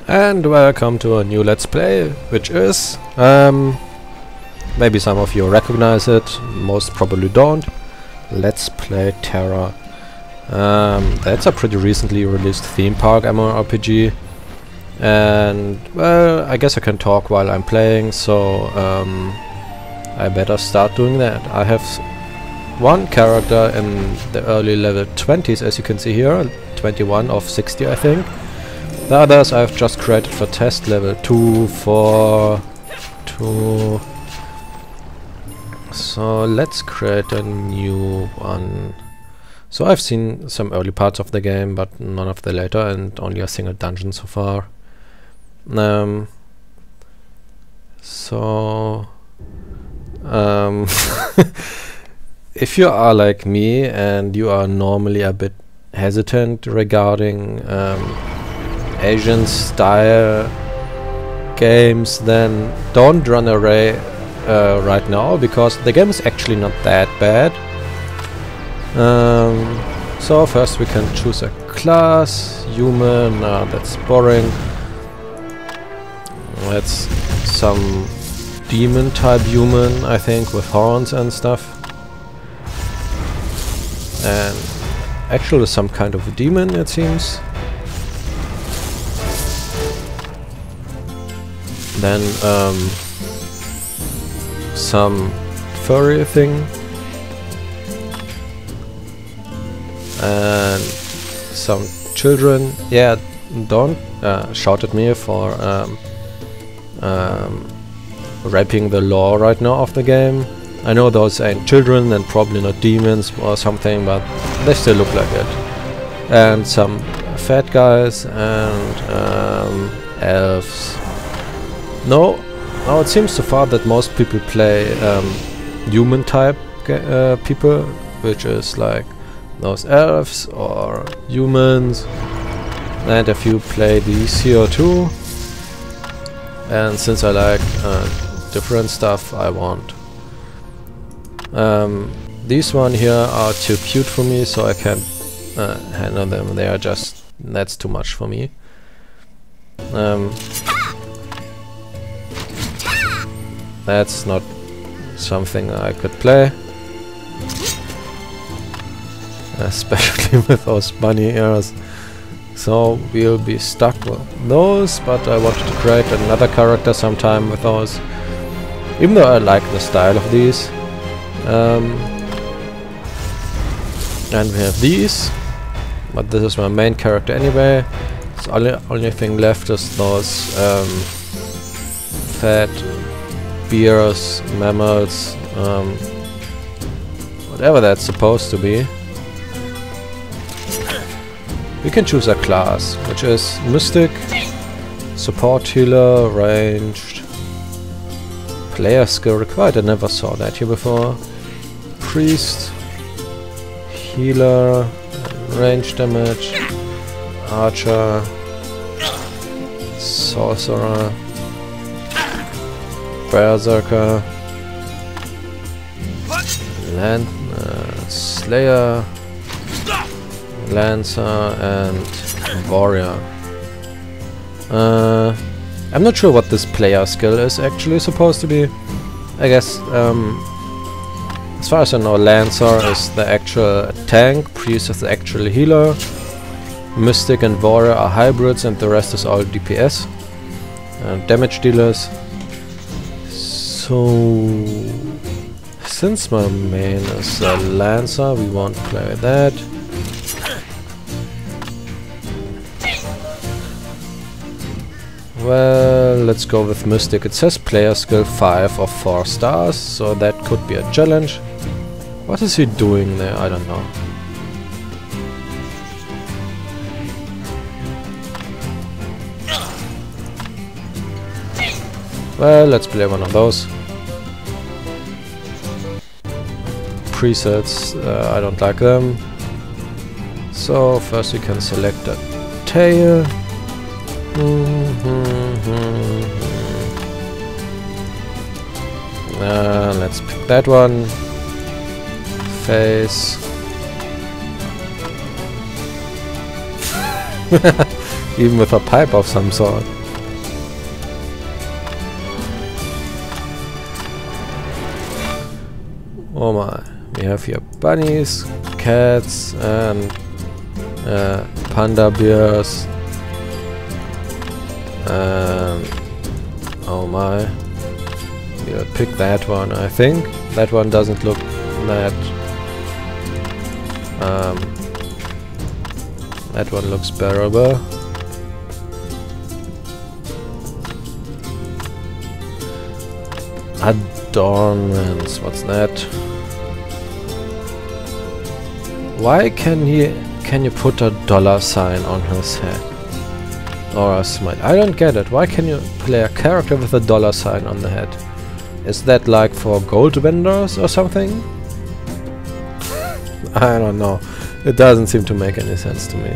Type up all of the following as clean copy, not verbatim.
And welcome to a new Let's Play, which is, maybe some of you recognize it, most probably don't. Let's Play Tera. That's a pretty recently released theme park MMORPG. And, well, I guess I can talk while I'm playing, so I better start doing that. I have one character in the early level 20s, as you can see here, 21 of 60 I think. The others I've just created for test, level 2, 4, 2. So let's create a new one. So I've seen some early parts of the game, but none of the later, and only a single dungeon so far. If you are like me and you are normally a bit hesitant regarding Asian style games, then don't run away right now, because the game is actually not that bad. So first we can choose a class, human. That's boring. That's some demon type human, I think, with horns and stuff. And actually some kind of a demon, it seems. Then some furry thing, and some children. Yeah, don't shout at me for raping the lore right now of the game. I know those ain't children and probably not demons or something, but they still look like it. And some fat guys and elves. No, it seems so far that most people play human type people, which is like those elves or humans, and a few play these here too. And since I like different stuff, I want these one here are too cute for me, so I can't handle them. They are just, that's too much for me. That's not something I could play, especially with those bunny ears. So we'll be stuck with those, but I wanted to create another character sometime with those, even though I like the style of these. And we have these, but this is my main character anyway. The only thing left is those fat bears, mammals, whatever that's supposed to be. We can choose a class, which is Mystic, Support Healer, Ranged, Player Skill Required. I never saw that here before. Priest, Healer, Range Damage, Archer, Sorcerer, Berserker, Slayer, Lancer, and Warrior. I'm not sure what this player skill is actually supposed to be. I guess, as far as I know, Lancer is the actual tank, Priest is the actual healer, Mystic and Warrior are hybrids, and the rest is all DPS, damage dealers. So, since my main is a Lancer, we won't play that. Well, let's go with Mystic. It says player skill 5 of 4 stars, so that could be a challenge. What is he doing there? I don't know. Well, let's play one of those. Presets, I don't like them. So first we can select a tail. Let's pick that one. Face. Even with a pipe of some sort. Oh my, we have here bunnies, cats, and panda bears. Oh my, we'll pick that one. I think that one doesn't look that. That one looks bearable. Adornments, what's that? Why can you put a $sign on his head? Or a smile? I don't get it. Why can you play a character with a $sign on the head? Is that like for gold vendors or something? I don't know. It doesn't seem to make any sense to me.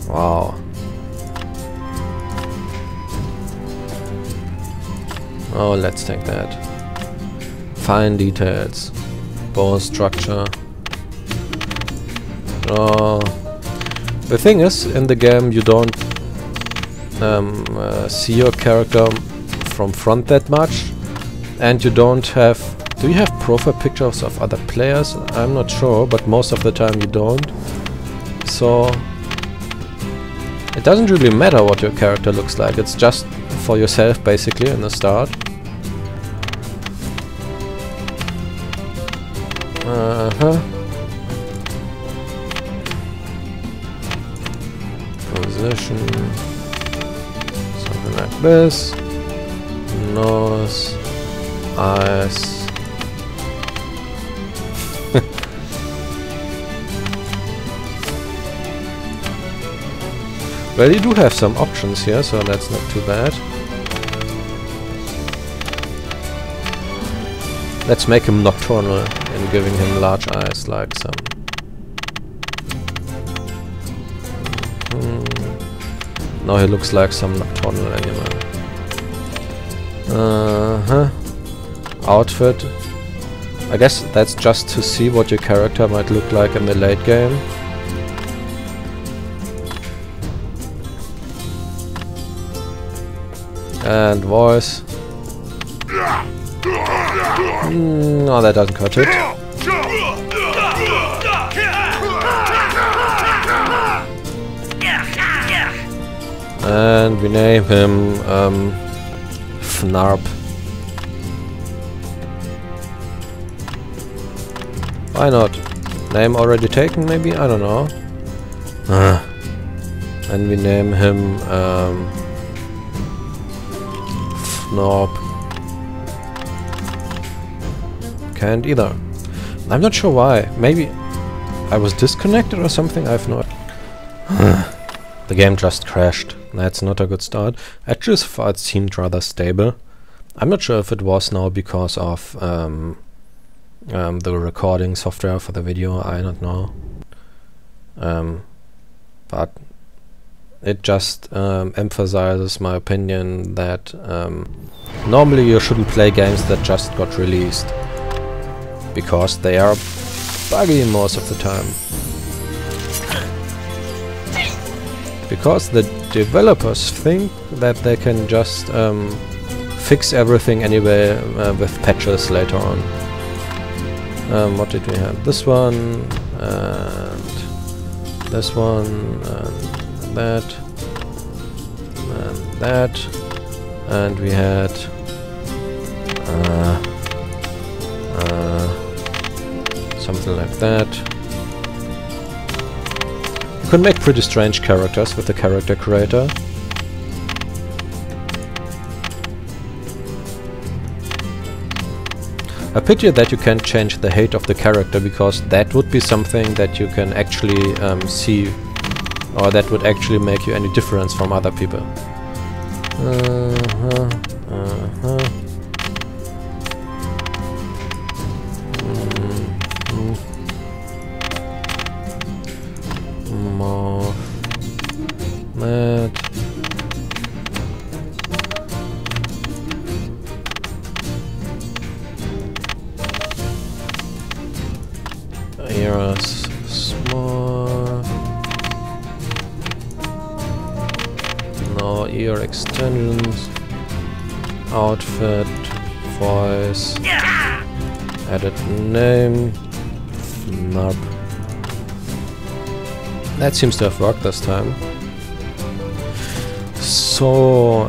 Wow. Oh, let's take that. Fine details. Bone structure. Oh. The thing is, in the game you don't see your character from front that much, and you don't have... Do you have profile pictures of other players? I'm not sure, but most of the time you don't. So it doesn't really matter what your character looks like, it's just for yourself basically in the start. Position, something like this. Nose, eyes. Well, you do have some options here, so that's not too bad. Let's make him nocturnal and giving him large eyes, like some. Now he looks like some nocturnal animal. Outfit. I guess that's just to see what your character might look like in the late game. And voice. No, that doesn't cut it. And we name him Fnarp. Why not? Name already taken, maybe? I don't know. And we name him Fnorp. Can't either. I'm not sure why. Maybe I was disconnected or something. I've not. The game just crashed. That's not a good start. Actually, so far it seemed rather stable. I'm not sure if it was now because of the recording software for the video. I don't know. But it just emphasizes my opinion that normally you shouldn't play games that just got released, because they are buggy most of the time. Because the developers think that they can just fix everything anyway with patches later on. What did we have? This one, and this one, and that, and that, and we had something like that. You can make pretty strange characters with the character creator. A pity that you can't change the height of the character, because that would be something that you can actually see, or that would actually make you any difference from other people. More that. Ears small. here, extensions, outfit, voice, edit name, map. That seems to have worked this time. So,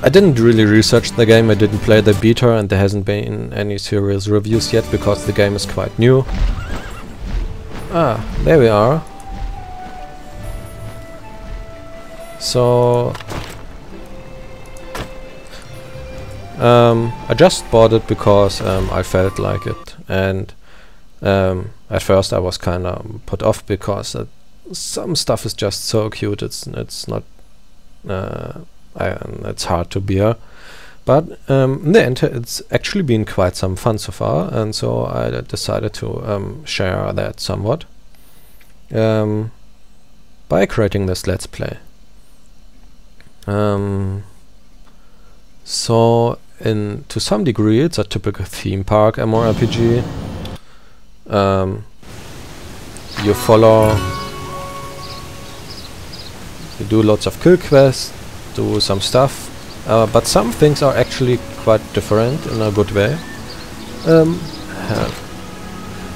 I didn't really research the game, I didn't play the beta, and there hasn't been any serious reviews yet because the game is quite new. Ah, there we are. So, I just bought it because I felt like it, and at first I was kinda put off because some stuff is just so cute. It's not it's hard to bear, but in the end it's actually been quite some fun so far, and so I decided to share that somewhat by creating this Let's Play. So to some degree it's a typical theme park MMORPG. You do lots of kill quests, do some stuff, but some things are actually quite different in a good way.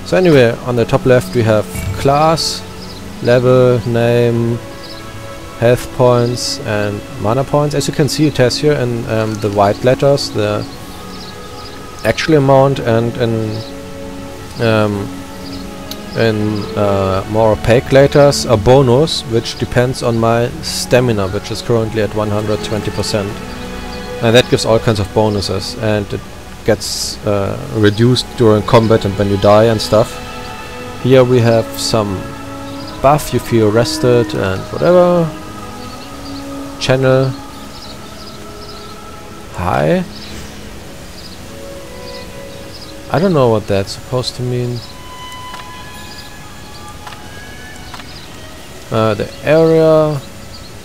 So anyway, on the top left we have class, level, name, health points and mana points. As you can see, it has here in the white letters the actual amount, and in more opaque letters a bonus which depends on my stamina, which is currently at 120%, and that gives all kinds of bonuses, and it gets reduced during combat and when you die and stuff. Here we have some buff, you feel rested and whatever. Channel high. I don't know what that's supposed to mean. The area,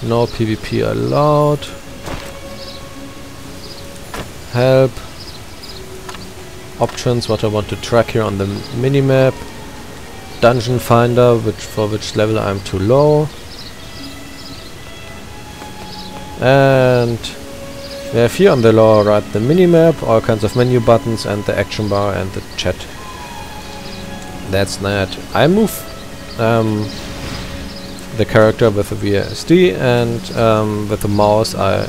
no PvP allowed. Help. Options, what I want to track here on the minimap. Dungeon finder, for which level I'm too low. And we have here on the lower right the minimap, all kinds of menu buttons, and the action bar and the chat. That's that. I move the character with the WASD, and with the mouse I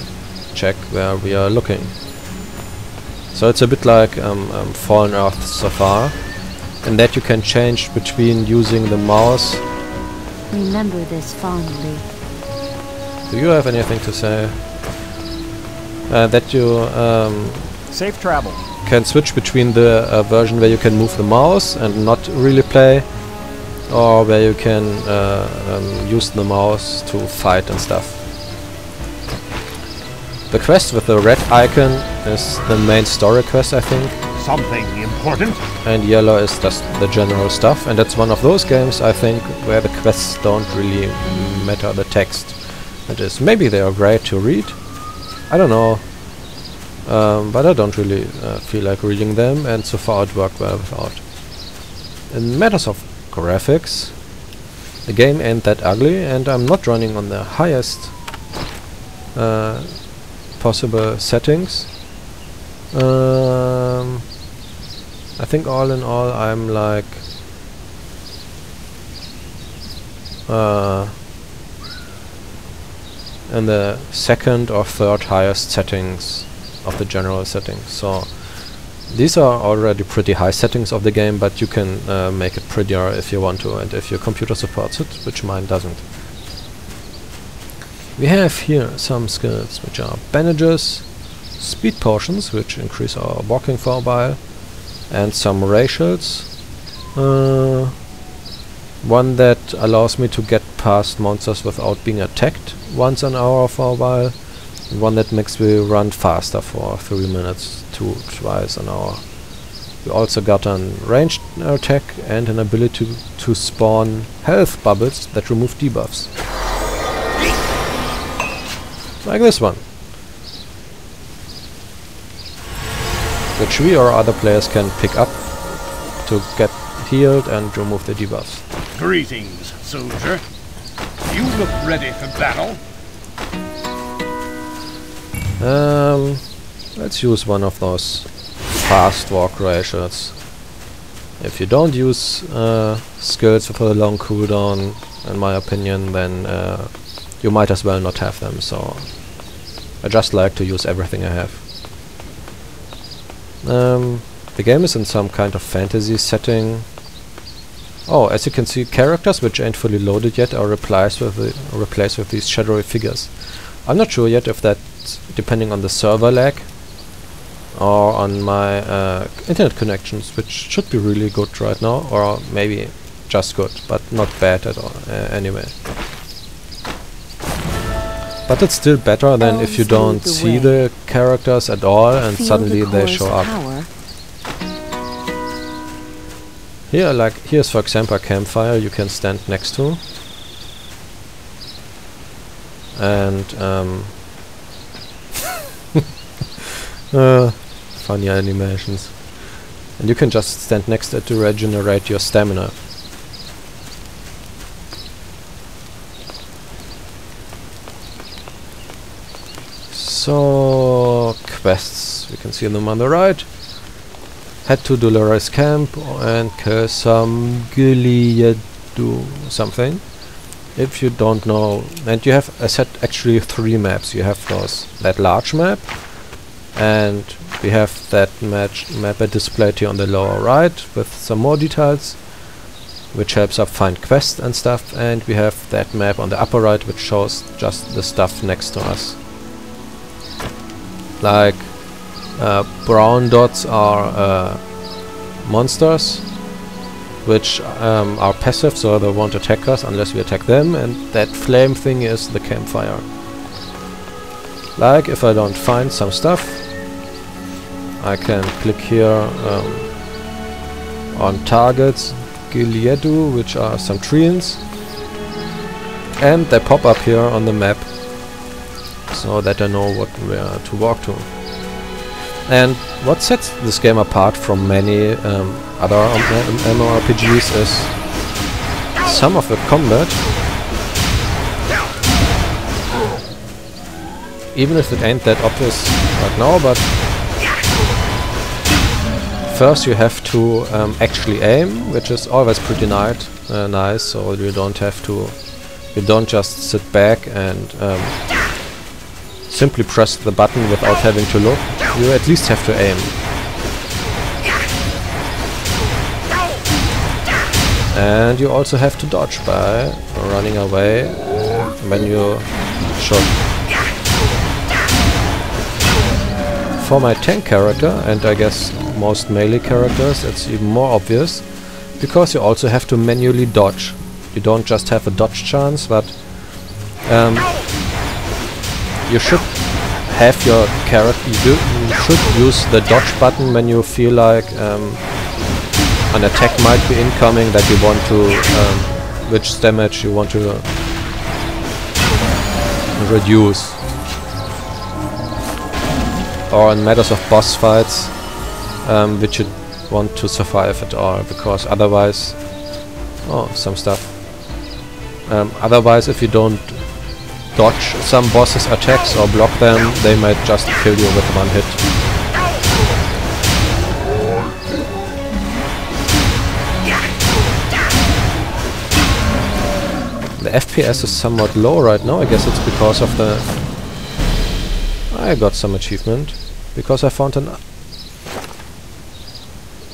check where we are looking. So it's a bit like Fallen Earth so far, in that you can change between using the mouse. Remember this fondly. Do you have anything to say? That you safe travel can switch between the version where you can move the mouse and not really play, or where you can use the mouse to fight and stuff. The quest with the red icon is the main story quest, I think. Something important. And yellow is just the general stuff, and that's one of those games, I think, where the quests don't really matter the text. It is, maybe they are great to read, I don't know, but I don't really feel like reading them, and so far it worked well without. In matters of graphics, the game ain't that ugly, and I'm not running on the highest possible settings. I think all in all I'm like in the second or third highest settings of the general settings. So these are already pretty high settings of the game, but you can make it prettier if you want to, and if your computer supports it, which mine doesn't. We have here some skills which are bandages, speed potions which increase our walking for a while, and some racials. One that allows me to get past monsters without being attacked once an hour for a while, and one that makes me run faster for 3 minutes twice an hour. We also got a ranged attack and an ability to spawn health bubbles that remove debuffs. Like this one. Which we or other players can pick up to get healed and remove the debuffs. Greetings, soldier. You look ready for battle. Let's use one of those fast walk ratios. If you don't use skills with a long cooldown, in my opinion, then you might as well not have them, so I just like to use everything I have. The game is in some kind of fantasy setting. Oh, as you can see, characters which ain't fully loaded yet are replaced with these shadowy figures. I'm not sure yet if that's depending on the server lag or on my internet connections, which should be really good right now, or maybe just good, but not bad at all anyway. But it's still better than if you don't see the characters at all and suddenly they show up. Here, here's for example a campfire you can stand next to. And funny animations. And you can just stand next to it to regenerate your stamina. So, quests, we can see them on the right. Head to Dolores Camp and kill some Gileadu something. If you don't know, and you have, I said, actually 3 maps. You have that large map, and we have that map displayed here on the lower right with some more details, which helps us find quests and stuff, and we have that map on the upper right which shows just the stuff next to us. Like brown dots are monsters which are passive, so they won't attack us unless we attack them, and that flame thing is the campfire. Like if I don't find some stuff, I can click here on targets, Gileadu, which are some trees, and they pop up here on the map so that I know where to walk to. And what sets this game apart from many other MMORPGs is some of the combat, even if it ain't that obvious right now, but first you have to actually aim, which is always pretty nice, so you don't just sit back and simply press the button without having to look. You at least have to aim. And you also have to dodge by running away when you shoot. For my tank character, and I guess most melee characters, it's even more obvious, because you also have to manually dodge. You don't just have a dodge chance, but you should have your character. You should use the dodge button when you feel like an attack might be incoming that you want to, which damage you want to reduce. Or in matters of boss fights, which you want to survive at all, because otherwise, some stuff. Otherwise, if you don't dodge some bosses' attacks or block them, they might just kill you with one hit. The FPS is somewhat low right now. I guess it's because of the... I got some achievement because I found an...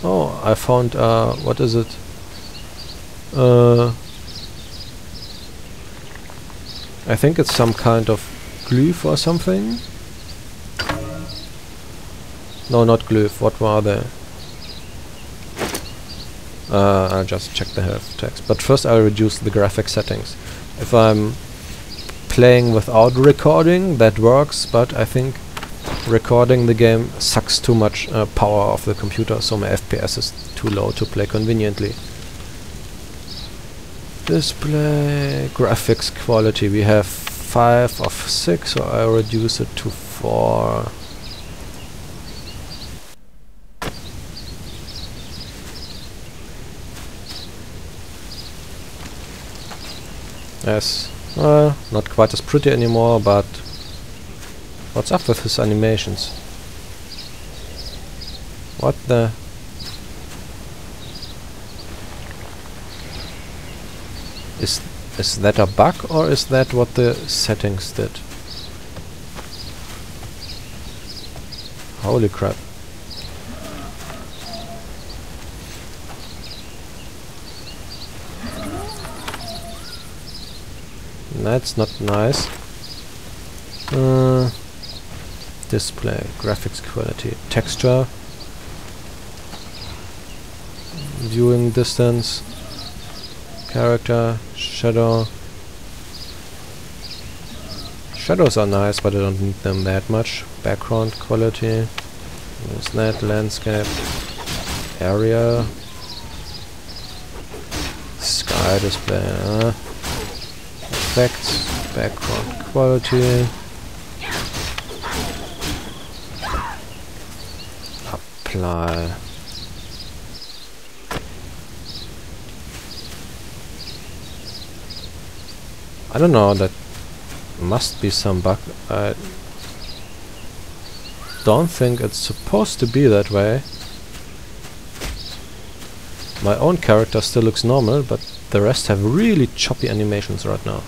Oh, I found what is it? I think it's some kind of glyph or something. No, not glyph. What were they? I'll just check the health text. But first I'll reduce the graphic settings. If I'm playing without recording, that works, but I think recording the game sucks too much power off the computer, so my FPS is too low to play conveniently. Display graphics quality, we have 5 of 6, so I'll reduce it to 4. Yes, not quite as pretty anymore, but What's up with his animations? What the... Is that a bug, or is that what the settings did? Holy crap. That's not nice. Display, graphics quality, texture, viewing distance, character, shadow. Shadows are nice, but I don't need them that much. Background quality, there's that, landscape, area, sky display, effects, background quality, apply. I don't know, that must be some bug. I don't think it's supposed to be that way. My own character still looks normal, but the rest have really choppy animations right now.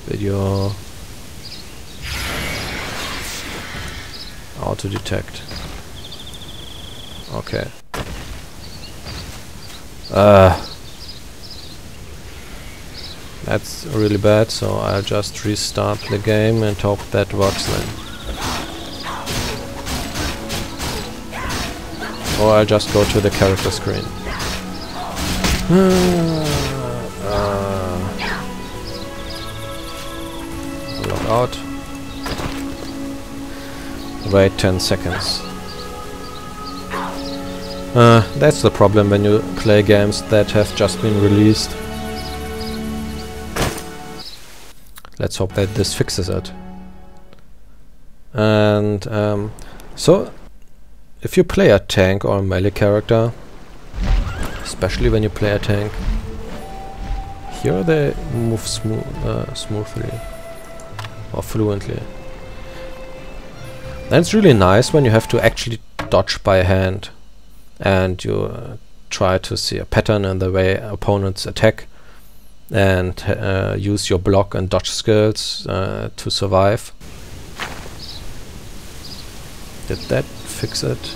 Video, auto detect. Okay. That's really bad, so I'll just restart the game and hope that works then. Or I'll just go to the character screen. Log out. Wait 10 seconds. That's the problem when you play games that have just been released. Let's hope that this fixes it. And so, if you play a tank or a melee character, especially when you play a tank, here they move smoothly or fluently. And it's really nice when you have to actually dodge by hand and you try to see a pattern in the way opponents attack and use your block and dodge skills to survive. Did that fix it?